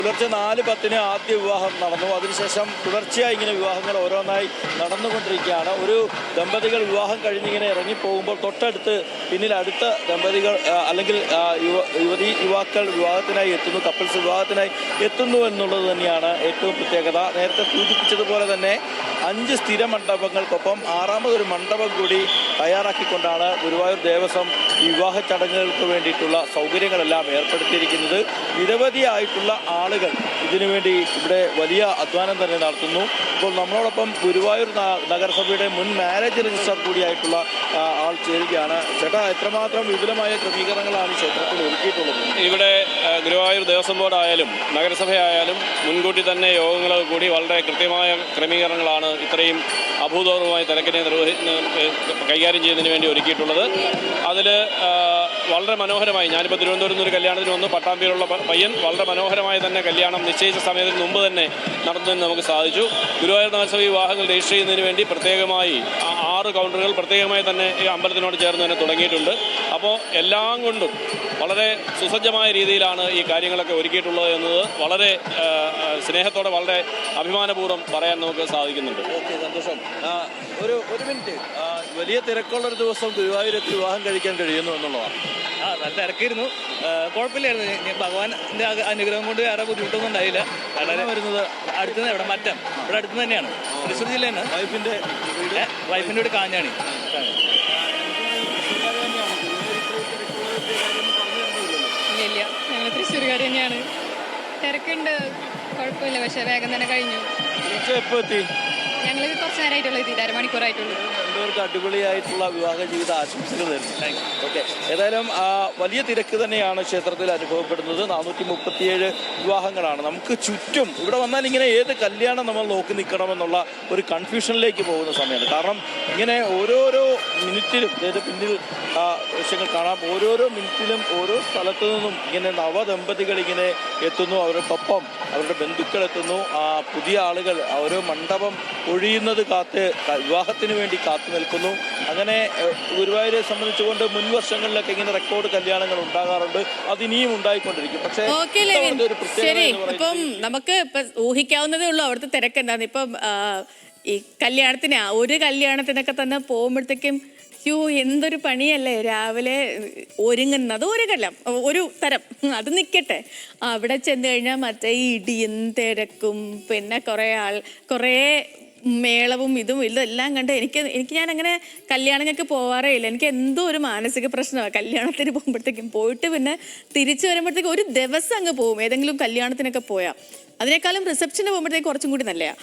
പുലർച്ചെ 4:10 ആദ്യ വിവാഹം നടന്നു. അതിനുശേഷം തുടർച്ചയായി ഇങ്ങനെ വിവാഹങ്ങൾ ഓരോന്നായി നടന്നുകൊണ്ടിരിക്കുകയാണ്. ഒരു ദമ്പതികൾ വിവാഹം കഴിഞ്ഞിങ്ങനെ ഇറങ്ങിപ്പോകുമ്പോൾ തൊട്ടടുത്ത് പിന്നിൽ അടുത്ത ദമ്പതികൾ അല്ലെങ്കിൽ യുവാക്കൾ വിവാഹത്തിനായി എത്തുന്നു, കപ്പിൾസ് വിവാഹത്തിനായി എത്തുന്നു എന്നുള്ളത് തന്നെയാണ് ഏറ്റവും പ്രത്യേകത. നേരത്തെ സൂചിപ്പിച്ചതുപോലെ തന്നെ 5 സ്ഥിര മണ്ഡപങ്ങൾക്കൊപ്പം 6ാമതൊരു മണ്ഡപം കൂടി തയ്യാറാക്കിക്കൊണ്ടാണ് ഗുരുവായൂർ ദേവസ്വം വിവാഹ ചടങ്ങുകൾക്ക് വേണ്ടിയിട്ടുള്ള സൗകര്യങ്ങളെല്ലാം ഏർപ്പെടുത്തിയിരിക്കുന്നത്. നിരവധിയായിട്ടുള്ള ആളുകൾ ഇതിനുവേണ്ടി ഇവിടെ വലിയ അധ്വാനം തന്നെ നടത്തുന്നു. ഇപ്പോൾ നമ്മളോടൊപ്പം ഗുരുവായൂർ നഗരസഭയുടെ മുൻ മാരേജ് രജിസ്ട്രാർ കൂടിയായിട്ടുള്ള ആൾ ചേരുകയാണ്. ചേട്ടാ, എത്രമാത്രം വിപുലമായ ക്രമീകരണങ്ങളാണ് ക്ഷേത്രത്തിൽ ഒരുക്കിയിട്ടുള്ളത്? ഇവിടെ ഗുരുവായൂർ ദേവസ്വം ബോർഡായാലും നഗരസഭയായാലും മുൻകൂട്ടി തന്നെ യോഗങ്ങൾ കൂടി വളരെ കൃത്യമായ ക്രമീകരണങ്ങളാണ് ഇത്രയും അഭൂതപൂർവമായ തിരക്കിനെ കൈകാര്യം ചെയ്യുന്നതിന് വേണ്ടി ഒരുക്കിയിട്ടുള്ളത്. അതിൽ വളരെ മനോഹരമായി, ഞാനിപ്പോൾ തിരുവനന്തപുരത്ത് നിന്ന് ഒരു കല്യാണത്തിന് വന്നു. പട്ടാമ്പിയിലുള്ള പയ്യൻ വളരെ മനോഹരമായി തന്നെ കല്യാണം നിശ്ചയിച്ച സമയത്തിന് മുമ്പ് തന്നെ നടത്തുന്നതിന് നമുക്ക് സാധിച്ചു. ഗുരുവായൂർ നഗരസഭ വിവാഹങ്ങൾ രജിസ്റ്റർ ചെയ്യുന്നതിന് വേണ്ടി പ്രത്യേകമായി 6 കൗണ്ടറുകൾ പ്രത്യേകമായി തന്നെ ഈ അമ്പലത്തിനോട് ചേർന്ന് തന്നെ തുടങ്ങിയിട്ടുണ്ട്. അപ്പോൾ എല്ലാം കൊണ്ടും വളരെ സുസജ്ജമായ രീതിയിലാണ് ഈ കാര്യങ്ങളൊക്കെ ഒരുക്കിയിട്ടുള്ളത് എന്നത് വളരെ സ്നേഹത്തോടെ, വളരെ അഭിമാനപൂർവ്വം പറയാൻ നമുക്ക് സാധിക്കുന്നുണ്ട്. ഓക്കെ, സന്തോഷം. ഒരു മിനിറ്റ്, വലിയ തിരക്കുള്ളൊരു ദിവസം ഗുരുവായൂരെത്തി വിവാഹം കഴിക്കാൻ കഴിയുന്നു എന്നുള്ളതാണ്. നല്ല തിരക്കായിരുന്നു, കുഴപ്പമില്ലായിരുന്നു. ഭഗവാന്റെ അനുഗ്രഹം കൊണ്ട് വേറെ ബുദ്ധിമുട്ടൊന്നും ഉണ്ടായില്ല. വളരെ വരുന്നത് അടുത്തുനിന്ന് ഇവിടെ മറ്റം ഇവിടെ അടുത്ത് തന്നെയാണ്, തൃശ്ശൂർ ജില്ലയാണ്. വൈഫിൻ്റെ വീട് കാഞ്ഞാണി. ഇല്ല, ഞങ്ങൾ തൃശ്ശൂർകാർ തന്നെയാണ്. തിരക്കുണ്ട്, കുഴപ്പമില്ല, പക്ഷെ വേഗം തന്നെ കഴിഞ്ഞു. എപ്പോൾ എത്തി? ഞങ്ങൾ കുറച്ച് നേരമായിട്ടുള്ളൂ, എത്തിയിട്ട് അരമണിക്കൂറായിട്ടുള്ളൂ. രണ്ടുപേർക്ക് അടിപൊളിയായിട്ടുള്ള വിവാഹ ജീവിത ആശംസകൾ തരുന്നു. ഓക്കെ, ഏതായാലും വലിയ തിരക്ക് തന്നെയാണ് ക്ഷേത്രത്തിൽ അനുഭവപ്പെടുന്നത്. 437 വിവാഹങ്ങളാണ് നമുക്ക് ചുറ്റും. ഇവിടെ വന്നാൽ ഇങ്ങനെ ഏത് കല്യാണം നമ്മൾ നോക്കി നിൽക്കണമെന്നുള്ള ഒരു കൺഫ്യൂഷനിലേക്ക് പോകുന്ന സമയമാണ്. കാരണം ഇങ്ങനെ ഓരോരോ മിനിറ്റിലും, അതായത് പിന്നിൽ ദൃശ്യങ്ങൾ കാണാം, ഓരോരോ മിനിറ്റിലും ഓരോ സ്ഥലത്തു നിന്നും ഇങ്ങനെ നവദമ്പതികൾ ഇങ്ങനെ എത്തുന്നു. അവരോടൊപ്പം അവരുടെ ബന്ധുക്കൾ എത്തുന്നു. പുതിയ ആളുകൾ ഓരോ മണ്ഡപം ഒഴിയുന്നത് കാത്ത് വിവാഹത്തിന് വേണ്ടി കാത്തു നിൽക്കുന്നു. അങ്ങനെ ഗുരുവായൂരെ സംബന്ധിച്ചുകൊണ്ട് മുൻ വർഷങ്ങളിലൊക്കെ ഇങ്ങനെ റെക്കോർഡ് കല്യാണങ്ങൾ ഉണ്ടാകാറുണ്ട്. അതിനിയും ഉണ്ടായിക്കൊണ്ടിരിക്കും. പക്ഷേ ശരി, ഇപ്പം നമുക്ക് ഇപ്പൊ ഊഹിക്കാവുന്നതേ ഉള്ളൂ അവിടുത്തെ തിരക്ക് എന്താന്ന്. ഇപ്പം ഈ ഒരു കല്യാണത്തിനൊക്കെ തന്നെ പോകുമ്പോഴത്തേക്കും എന്തൊരു പണിയല്ലേ രാവിലെ ഒരുങ്ങുന്നത്. ഒരു തരം അത് നിൽക്കട്ടെ, അവിടെ ചെന്ന് കഴിഞ്ഞാൽ മറ്റേ ഇടിയും തിരക്കും, പിന്നെ കുറേ മേളവും ഇതെല്ലാം കണ്ട് എനിക്ക് ഞാൻ അങ്ങനെ കല്യാണങ്ങൾക്ക് പോവാറേ ഇല്ല. എനിക്ക് എന്തോ ഒരു മാനസിക പ്രശ്നമാണ് കല്യാണത്തിന് പോകുമ്പോഴത്തേക്കും. പോയിട്ട് പിന്നെ തിരിച്ചു വരുമ്പോഴത്തേക്കും ഒരു ദിവസം അങ്ങ് പോകും ഏതെങ്കിലും കല്യാണത്തിനൊക്കെ പോയാൽ. അതിനേക്കാളും റിസപ്ഷന് പോകുമ്പോഴത്തേക്ക് കുറച്ചും കൂടി നല്ലതാണ്,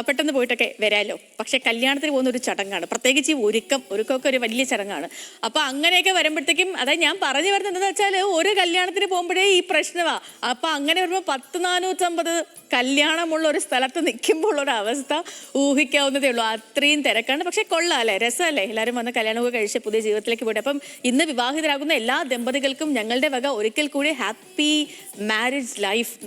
പെട്ടെന്ന് പോയിട്ടൊക്കെ വരാമല്ലോ. പക്ഷെ കല്യാണത്തിന് പോകുന്ന ഒരു ചടങ്ങാണ്, പ്രത്യേകിച്ച് ഈ ഒരുക്കമൊക്കെ ഒരു വലിയ ചടങ്ങാണ്. അപ്പോൾ അങ്ങനെയൊക്കെ വരുമ്പോഴത്തേക്കും, അതായത് ഞാൻ പറഞ്ഞു വരുന്നത് എന്താണെന്ന് വെച്ചാൽ, ഒരു കല്യാണത്തിന് പോകുമ്പോഴേ ഈ പ്രശ്നമാണ്. അപ്പോൾ അങ്ങനെ വരുമ്പോൾ 450 കല്യാണമുള്ള ഒരു സ്ഥലത്ത് നിൽക്കുമ്പോൾ ഒരു അവസ്ഥ ഊഹിക്കാവുന്നതേ ഉള്ളൂ. അത്രയും തിരക്കാണ്. പക്ഷെ കൊള്ളാം അല്ലേ, രസമല്ലേ, എല്ലാവരും വന്ന് കല്യാണമൊക്കെ കഴിച്ച് പുതിയ ജീവിതത്തിലേക്ക് പോയിട്ട്. അപ്പം ഇന്ന് വിവാഹിതരാകുന്ന എല്ലാ ദമ്പതികൾക്കും ഞങ്ങളുടെ വക ഒരിക്കൽ കൂടി ഹാപ്പി മാരേജ് ലൈഫ്.